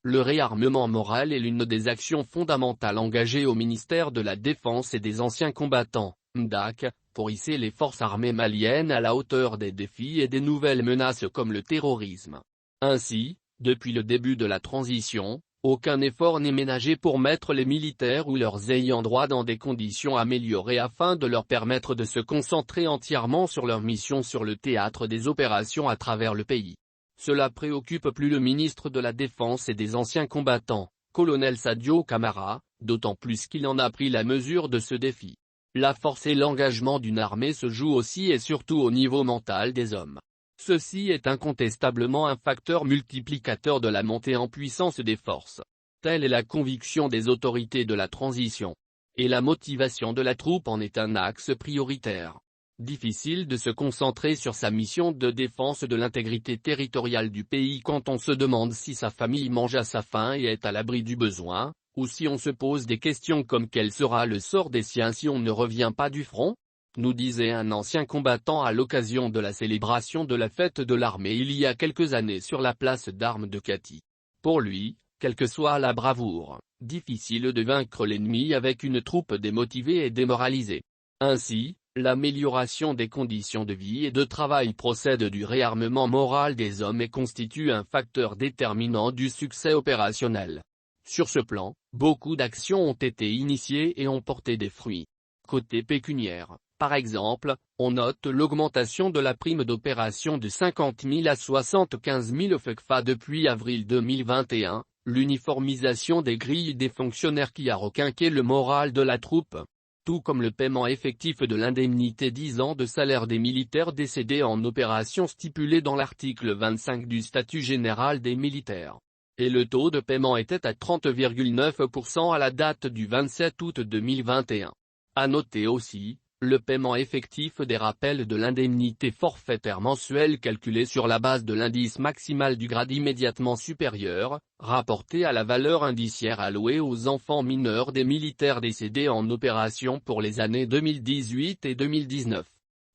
Le réarmement moral est l'une des actions fondamentales engagées au ministère de la Défense et des Anciens Combattants, MDAC, pour hisser les forces armées maliennes à la hauteur des défis et des nouvelles menaces comme le terrorisme. Ainsi, depuis le début de la transition, aucun effort n'est ménagé pour mettre les militaires ou leurs ayants droit dans des conditions améliorées afin de leur permettre de se concentrer entièrement sur leur mission sur le théâtre des opérations à travers le pays. Cela préoccupe plus le ministre de la Défense et des Anciens Combattants, colonel Sadio Camara, d'autant plus qu'il en a pris la mesure de ce défi. La force et l'engagement d'une armée se jouent aussi et surtout au niveau mental des hommes. Ceci est incontestablement un facteur multiplicateur de la montée en puissance des forces. Telle est la conviction des autorités de la transition. Et la motivation de la troupe en est un axe prioritaire. Difficile de se concentrer sur sa mission de défense de l'intégrité territoriale du pays quand on se demande si sa famille mange à sa faim et est à l'abri du besoin, ou si on se pose des questions comme quel sera le sort des siens si on ne revient pas du front, nous disait un ancien combattant à l'occasion de la célébration de la fête de l'armée il y a quelques années sur la place d'armes de Katy. Pour lui, quelle que soit la bravoure, difficile de vaincre l'ennemi avec une troupe démotivée et démoralisée. Ainsi, l'amélioration des conditions de vie et de travail procède du réarmement moral des hommes et constitue un facteur déterminant du succès opérationnel. Sur ce plan, beaucoup d'actions ont été initiées et ont porté des fruits. Côté pécuniaire, par exemple, on note l'augmentation de la prime d'opération de 50 000 à 75 000 FECFA depuis avril 2021, l'uniformisation des grilles des fonctionnaires qui a requinqué le moral de la troupe, tout comme le paiement effectif de l'indemnité 10 ans de salaire des militaires décédés en opération stipulé dans l'article 25 du statut général des militaires. Et le taux de paiement était à 30,9% à la date du 27 août 2021. À noter aussi, le paiement effectif des rappels de l'indemnité forfaitaire mensuelle calculée sur la base de l'indice maximal du grade immédiatement supérieur, rapporté à la valeur indiciaire allouée aux enfants mineurs des militaires décédés en opération pour les années 2018 et 2019.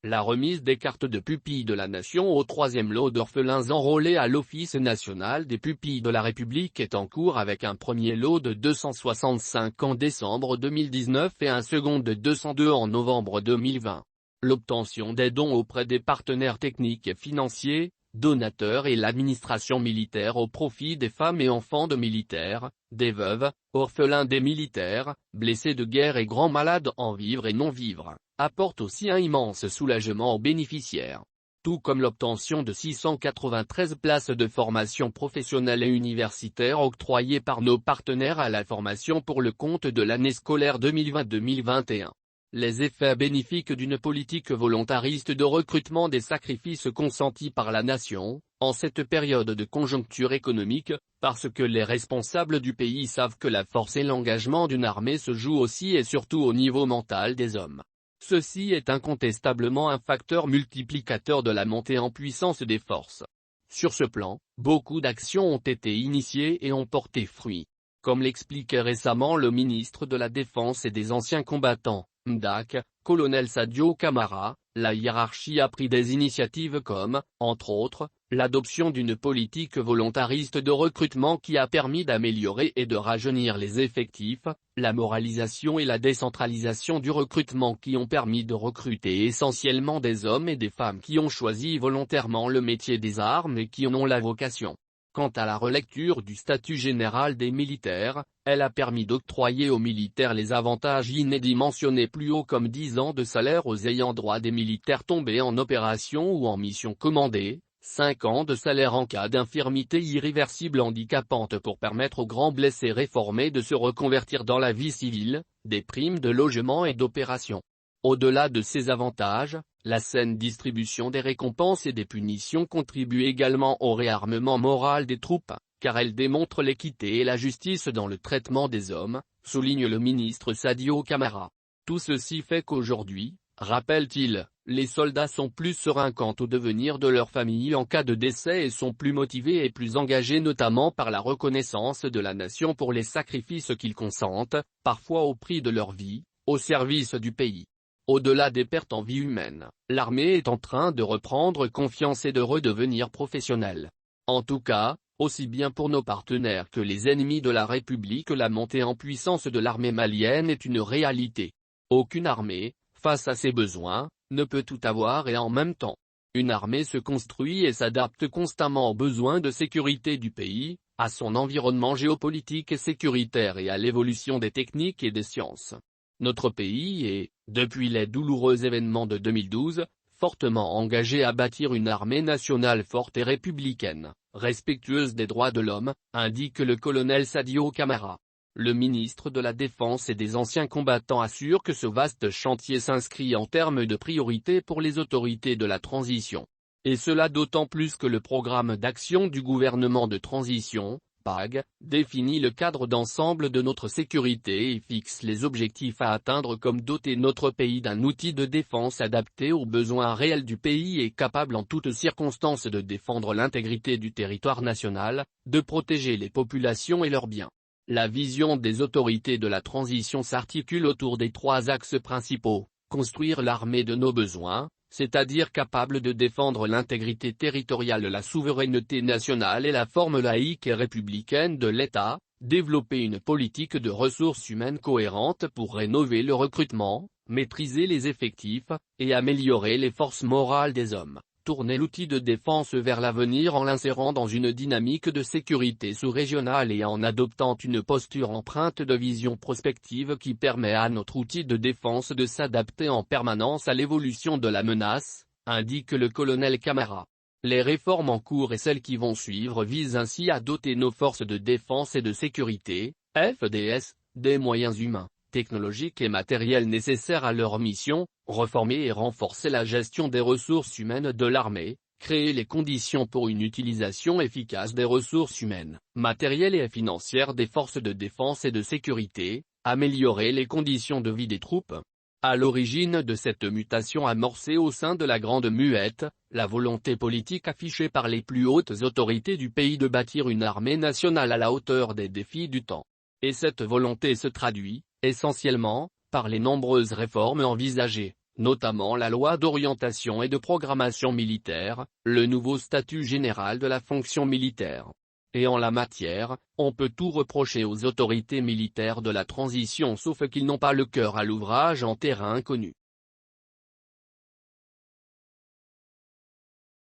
La remise des cartes de pupilles de la Nation au 3e lot d'orphelins enrôlés à l'Office national des pupilles de la République est en cours avec un premier lot de 265 en décembre 2019 et un second de 202 en novembre 2020. L'obtention des dons auprès des partenaires techniques et financiers, donateurs et l'administration militaire au profit des femmes et enfants de militaires, des veuves, orphelins des militaires, blessés de guerre et grands malades en vivre et non-vivre, apporte aussi un immense soulagement aux bénéficiaires. Tout comme l'obtention de 693 places de formation professionnelle et universitaire octroyées par nos partenaires à la formation pour le compte de l'année scolaire 2020-2021. Les effets bénéfiques d'une politique volontariste de recrutement des sacrifices consentis par la nation, en cette période de conjoncture économique, parce que les responsables du pays savent que la force et l'engagement d'une armée se jouent aussi et surtout au niveau mental des hommes. Ceci est incontestablement un facteur multiplicateur de la montée en puissance des forces. Sur ce plan, beaucoup d'actions ont été initiées et ont porté fruit. Comme l'expliquait récemment le ministre de la Défense et des Anciens Combattants, MDAC, colonel Sadio Camara, la hiérarchie a pris des initiatives comme, entre autres, l'adoption d'une politique volontariste de recrutement qui a permis d'améliorer et de rajeunir les effectifs, la moralisation et la décentralisation du recrutement qui ont permis de recruter essentiellement des hommes et des femmes qui ont choisi volontairement le métier des armes et qui en ont la vocation. Quant à la relecture du statut général des militaires, elle a permis d'octroyer aux militaires les avantages inédits mentionnés plus haut comme 10 ans de salaire aux ayants droit des militaires tombés en opération ou en mission commandée, 5 ans de salaire en cas d'infirmité irréversible handicapante pour permettre aux grands blessés réformés de se reconvertir dans la vie civile, des primes de logement et d'opération. Au-delà de ces avantages, la saine distribution des récompenses et des punitions contribue également au réarmement moral des troupes, car elle démontre l'équité et la justice dans le traitement des hommes, souligne le ministre Sadio Camara. Tout ceci fait qu'aujourd'hui, rappelle-t-il, les soldats sont plus sereins quant au devenir de leur famille en cas de décès et sont plus motivés et plus engagés notamment par la reconnaissance de la nation pour les sacrifices qu'ils consentent, parfois au prix de leur vie, au service du pays. Au-delà des pertes en vie humaine, l'armée est en train de reprendre confiance et de redevenir professionnelle. En tout cas, Aussi bien pour nos partenaires que les ennemis de la République, la montée en puissance de l'armée malienne est une réalité. Aucune armée, face à ses besoins, ne peut tout avoir et en même temps. Une armée se construit et s'adapte constamment aux besoins de sécurité du pays, à son environnement géopolitique et sécuritaire et à l'évolution des techniques et des sciences. Notre pays est, depuis les douloureux événements de 2012, fortement engagé à bâtir une armée nationale forte et républicaine, respectueuse des droits de l'homme, indique le colonel Sadio Camara. Le ministre de la Défense et des anciens combattants assure que ce vaste chantier s'inscrit en termes de priorité pour les autorités de la transition. Et cela d'autant plus que le programme d'action du gouvernement de transition, PAG, définit le cadre d'ensemble de notre sécurité et fixe les objectifs à atteindre comme doter notre pays d'un outil de défense adapté aux besoins réels du pays et capable en toutes circonstances de défendre l'intégrité du territoire national, de protéger les populations et leurs biens. La vision des autorités de la transition s'articule autour des 3 axes principaux: construire l'armée de nos besoins, c'est-à-dire capable de défendre l'intégrité territoriale, la souveraineté nationale et la forme laïque et républicaine de l'État, développer une politique de ressources humaines cohérente pour rénover le recrutement, maîtriser les effectifs, et améliorer les forces morales des hommes. Tourner l'outil de défense vers l'avenir en l'insérant dans une dynamique de sécurité sous-régionale et en adoptant une posture empreinte de vision prospective qui permet à notre outil de défense de s'adapter en permanence à l'évolution de la menace, indique le colonel Camara. Les réformes en cours et celles qui vont suivre visent ainsi à doter nos forces de défense et de sécurité, FDS, des moyens humains, technologiques et matériels nécessaires à leur mission, reformer et renforcer la gestion des ressources humaines de l'armée, créer les conditions pour une utilisation efficace des ressources humaines, matérielles et financières des forces de défense et de sécurité, améliorer les conditions de vie des troupes. À l'origine de cette mutation amorcée au sein de la Grande Muette, la volonté politique affichée par les plus hautes autorités du pays de bâtir une armée nationale à la hauteur des défis du temps. Et cette volonté se traduit, essentiellement, par les nombreuses réformes envisagées, notamment la loi d'orientation et de programmation militaire, le nouveau statut général de la fonction militaire. Et en la matière, on peut tout reprocher aux autorités militaires de la transition sauf qu'ils n'ont pas le cœur à l'ouvrage en terrain inconnu.